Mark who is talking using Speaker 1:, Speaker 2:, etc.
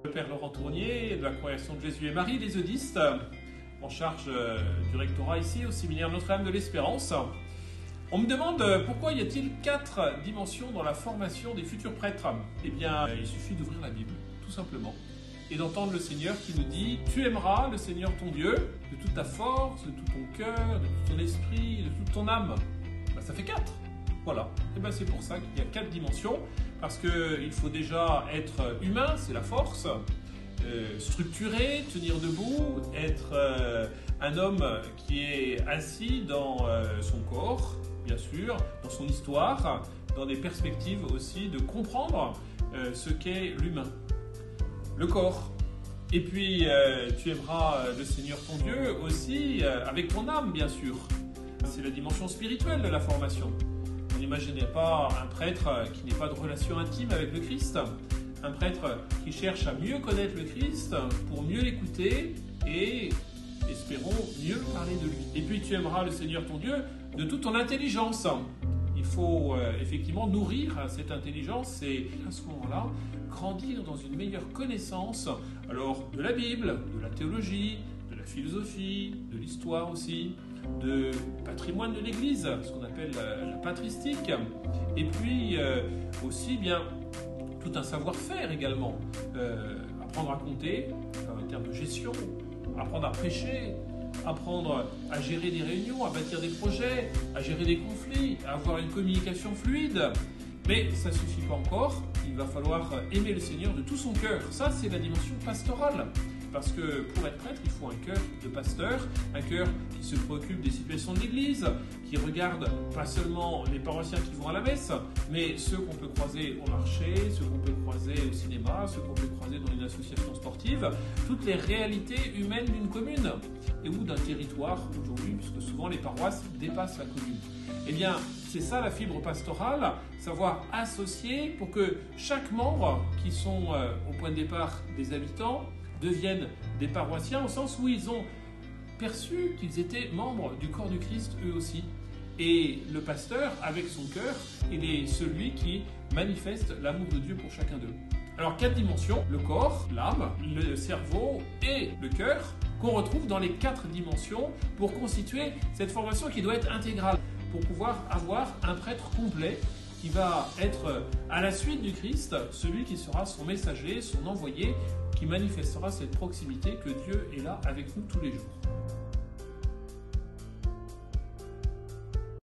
Speaker 1: Le Père Laurent Tournier de la Congrégation de Jésus et Marie, les eudistes, en charge du rectorat ici au séminaire Notre-Dame de l'Espérance. On me demande pourquoi y a-t-il 4 dimensions dans la formation des futurs prêtres. Eh bien, il suffit d'ouvrir la Bible, tout simplement, et d'entendre le Seigneur qui nous dit « Tu aimeras le Seigneur ton Dieu de toute ta force, de tout ton cœur, de tout ton esprit, de toute ton âme. » Ça fait 4. Voilà. Et bien c'est pour ça qu'il y a 4 dimensions, parce qu'il faut déjà être humain, c'est la force, structuré, tenir debout, être un homme qui est assis dans son corps, bien sûr, dans son histoire, dans des perspectives aussi de comprendre ce qu'est l'humain, le corps. Et puis tu aimeras le Seigneur ton Dieu aussi avec ton âme, bien sûr. C'est la dimension spirituelle de la formation. Vous n'imaginez pas un prêtre qui n'ait pas de relation intime avec le Christ, un prêtre qui cherche à mieux connaître le Christ pour mieux l'écouter et, espérons, mieux parler de lui. Et puis tu aimeras le Seigneur ton Dieu de toute ton intelligence. Il faut effectivement nourrir cette intelligence et à ce moment-là, grandir dans une meilleure connaissance alors de la Bible, de la théologie, de la philosophie, de l'histoire aussi, de patrimoine de l'Église, ce qu'on appelle la patristique, et puis aussi bien tout un savoir-faire également, apprendre à compter en termes de gestion, apprendre à prêcher, apprendre à gérer des réunions, à bâtir des projets, à gérer des conflits, à avoir une communication fluide. Mais ça ne suffit pas encore, il va falloir aimer le Seigneur de tout son cœur. Ça, c'est la dimension pastorale. Parce que pour être prêtre, il faut un cœur de pasteur, un cœur qui se préoccupe des situations de l'Église, qui regarde pas seulement les paroissiens qui vont à la messe, mais ceux qu'on peut croiser au marché, ceux qu'on peut croiser au cinéma, ceux qu'on peut croiser dans une association sportive, toutes les réalités humaines d'une commune et ou d'un territoire aujourd'hui, puisque souvent les paroisses dépassent la commune. Eh bien, c'est ça la fibre pastorale, savoir associer pour que chaque membre qui sont au point de départ des habitants deviennent des paroissiens au sens où ils ont perçu qu'ils étaient membres du corps du Christ eux aussi. Et le pasteur, avec son cœur, il est celui qui manifeste l'amour de Dieu pour chacun d'eux. Alors 4 dimensions, le corps, l'âme, le cerveau et le cœur, qu'on retrouve dans les 4 dimensions pour constituer cette formation qui doit être intégrale, pour pouvoir avoir un prêtre complet qui va être à la suite du Christ, celui qui sera son messager, son envoyé, qui manifestera cette proximité que Dieu est là avec nous tous les jours.